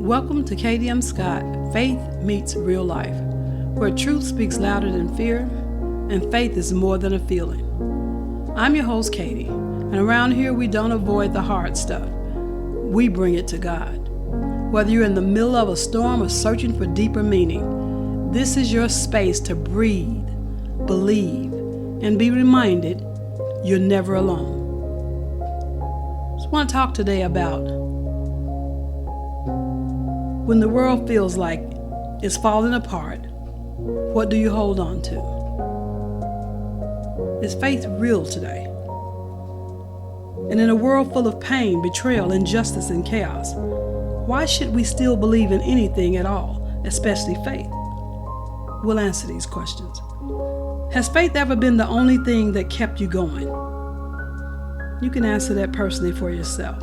Welcome to KDM Scott, Faith Meets Real Life, where truth speaks louder than fear, and faith is more than a feeling. I'm your host, Katie, and around here we don't avoid the hard stuff. We bring it to God. Whether you're in the middle of a storm or searching for deeper meaning, this is your space to breathe, believe, and be reminded you're never alone. So I want to talk today about when the world feels like it's falling apart, what do you hold on to? Is faith real today? And in a world full of pain, betrayal, injustice, and chaos, why should we still believe in anything at all, especially faith? We'll answer these questions. Has faith ever been the only thing that kept you going? You can answer that personally for yourself.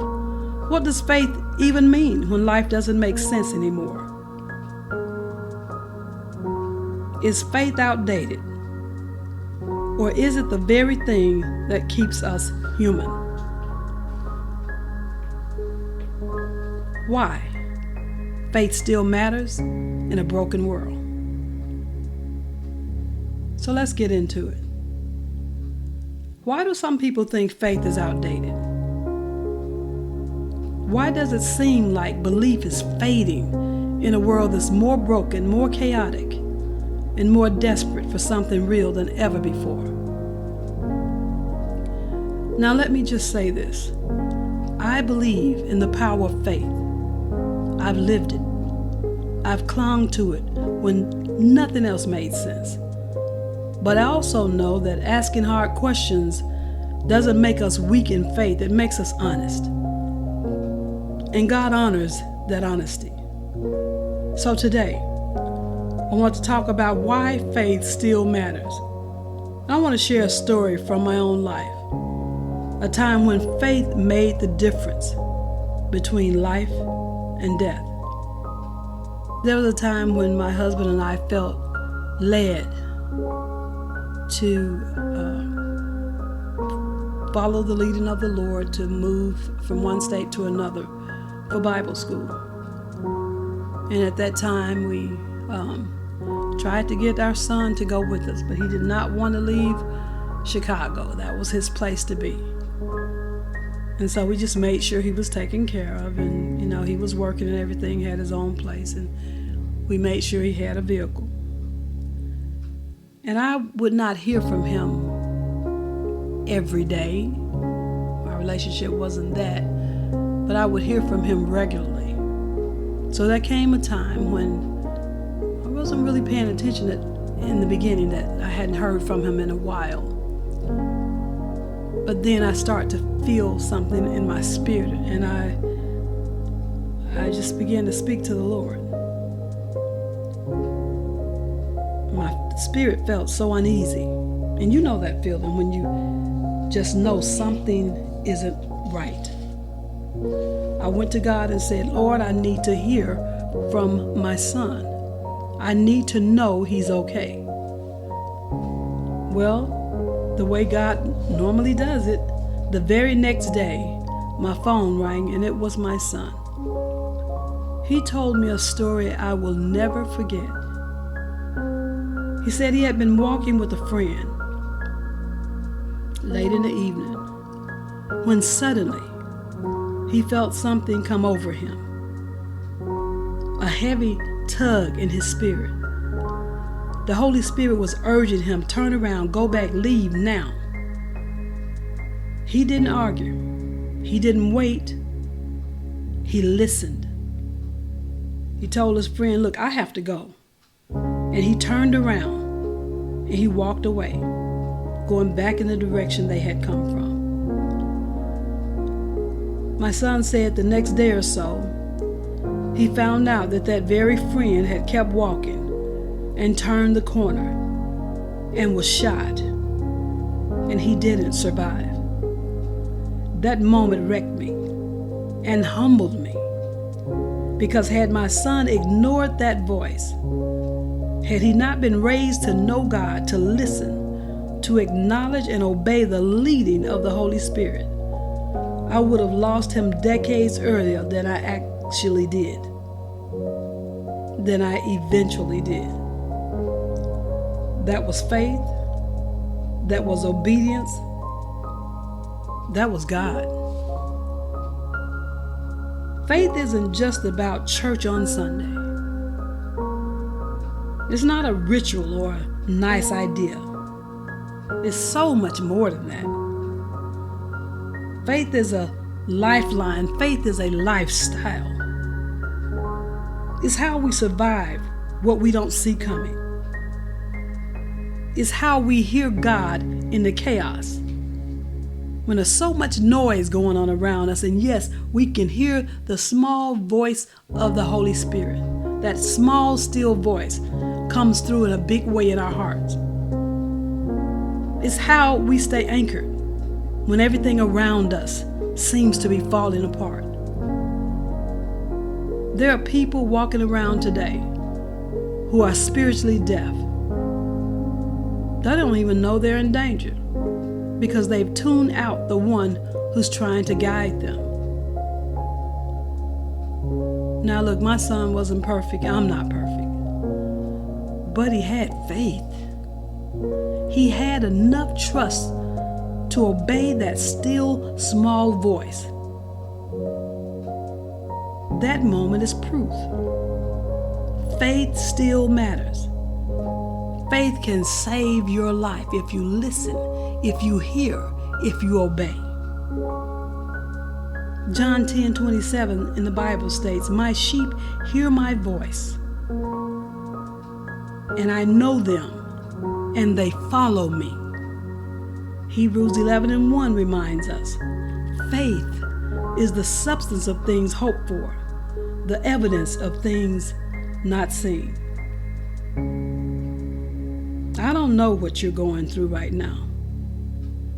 What does faith even mean when life doesn't make sense anymore? Is faith outdated? Or is it the very thing that keeps us human? Why faith still matters in a broken world? So let's get into it. Why do some people think faith is outdated? Why does it seem like belief is fading in a world that's more broken, more chaotic, and more desperate for something real than ever before? Now let me just say this. I believe in the power of faith. I've lived it. I've clung to it when nothing else made sense. But I also know that asking hard questions doesn't make us weak in faith. It makes us honest. And God honors that honesty. So today, I want to talk about why faith still matters. I want to share a story from my own life, a time when faith made the difference between life and death. There was a time when my husband and I felt led to follow the leading of the Lord to move from one state to another for Bible school. And at that time we tried to get our son to go with us, but he did not want to leave Chicago. That was his place to be. And so we just made sure he was taken care of, and he was working and everything, had his own place, and we made sure he had a vehicle. And I would not hear from him every day. Our relationship wasn't that, but I would hear from him regularly. So there came a time when I wasn't really paying attention in the beginning, that I hadn't heard from him in a while. But then I start to feel something in my spirit, and I just began to speak to the Lord. My spirit felt so uneasy. And you know that feeling when you just know something isn't right. I went to God and said, Lord, I need to hear from my son. I need to know he's okay. Well, the way God normally does it, the very next day, my phone rang and it was my son. He told me a story I will never forget. He said he had been walking with a friend late in the evening when suddenly he felt something come over him, a heavy tug in his spirit. The Holy Spirit was urging him, turn around, go back, leave now. He didn't argue. He didn't wait. He listened. He told his friend, look, I have to go. And he turned around and he walked away, going back in the direction they had come from. My son said the next day or so, he found out that that very friend had kept walking and turned the corner and was shot, and he didn't survive. That moment wrecked me and humbled me, because had my son ignored that voice, had he not been raised to know God, to listen, to acknowledge and obey the leading of the Holy Spirit, I would have lost him decades earlier than I actually did. than I eventually did. That was faith. That was obedience. That was God. Faith isn't just about church on Sunday. It's not a ritual or a nice idea. It's so much more than that. Faith is a lifeline. Faith is a lifestyle. It's how we survive what we don't see coming. It's how we hear God in the chaos. When there's so much noise going on around us, and yes, we can hear the small voice of the Holy Spirit. That small, still voice comes through in a big way in our hearts. It's how we stay anchored when everything around us seems to be falling apart. There are people walking around today who are spiritually deaf. They don't even know they're in danger because they've tuned out the one who's trying to guide them. Now look, my son wasn't perfect. I'm not perfect. But he had faith. He had enough trust to obey that still small voice. That moment is proof. Faith still matters. Faith can save your life if you listen, if you hear, if you obey. John 10:27 in the Bible states, "My sheep hear my voice, and I know them, and they follow me." Hebrews 11:1 reminds us, faith is the substance of things hoped for, the evidence of things not seen. I don't know what you're going through right now,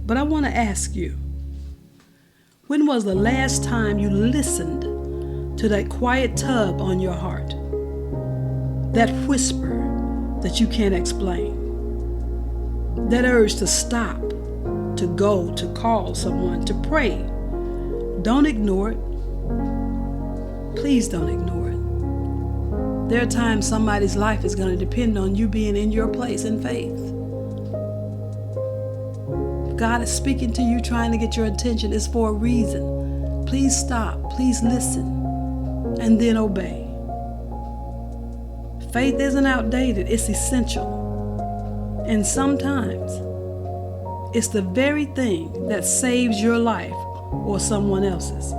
but I want to ask you, when was the last time you listened to that quiet tug on your heart? That whisper that you can't explain? That urge to stop, to go, to call someone, to pray? Don't ignore it. Please don't ignore it. There are times somebody's life is going to depend on you being in your place in faith. If God is speaking to you, trying to get your attention, it's for a reason. Please stop. Please listen. And then obey. Faith isn't outdated. It's essential. And sometimes it's the very thing that saves your life or someone else's.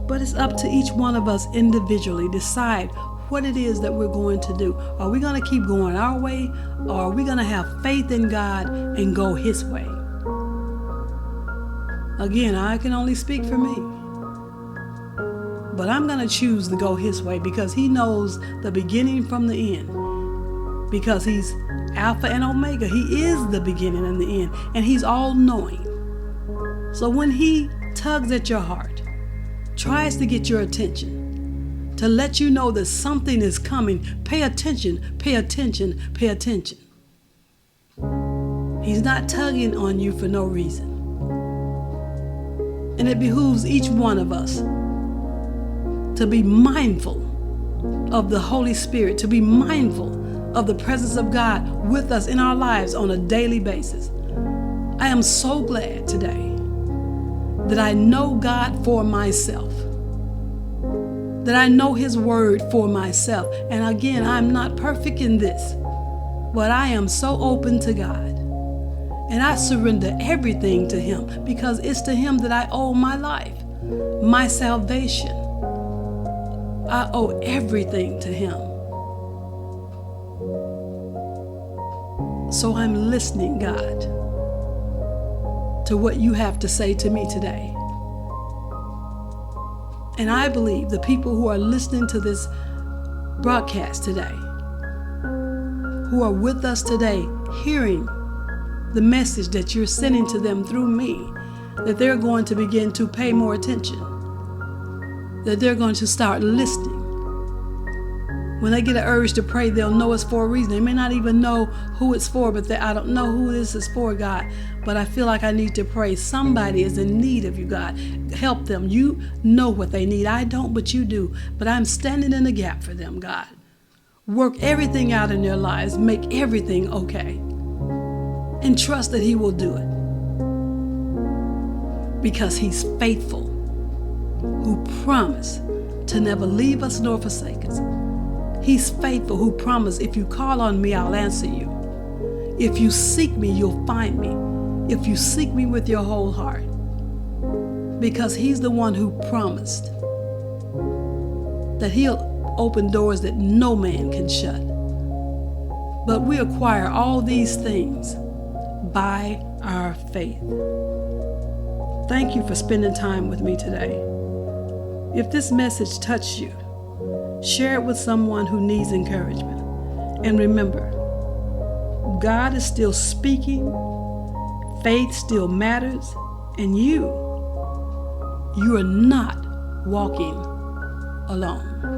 But it's up to each one of us individually decide what it is that we're going to do. Are we going to keep going our way, or are we going to have faith in God and go His way? Again, I can only speak for me. But I'm going to choose to go His way because He knows the beginning from the end. Because He's Alpha and Omega. He is the beginning and the end. And He's all-knowing. So when He tugs at your heart, tries to get your attention, to let you know that something is coming, pay attention, pay attention, pay attention. He's not tugging on you for no reason. And it behooves each one of us to be mindful of the Holy Spirit, to be mindful of the presence of God with us in our lives on a daily basis. I am so glad today that I know God for myself, that I know His word for myself. And again, I'm not perfect in this, but I am so open to God. And I surrender everything to Him because it's to Him that I owe my life, my salvation. I owe everything to Him. So I'm listening, God, to what you have to say to me today. And I believe the people who are listening to this broadcast today, who are with us today, hearing the message that you're sending to them through me, that they're going to begin to pay more attention, that they're going to start listening, When they get an urge to pray, they'll know it's for a reason. They may not even know who it's for, but I don't know who this is for, God. But I feel like I need to pray. Somebody is in need of you, God. Help them. You know what they need. I don't, but you do. But I'm standing in the gap for them, God. Work everything out in their lives. Make everything okay. And trust that He will do it. Because He's faithful, who promised to never leave us nor forsake us. He's faithful, who promised, if you call on me, I'll answer you. If you seek me, you'll find me. If you seek me with your whole heart. Because He's the one who promised that He'll open doors that no man can shut. But we acquire all these things by our faith. Thank you for spending time with me today. If this message touched you, share it with someone who needs encouragement. And remember, God is still speaking, faith still matters, and you are not walking alone.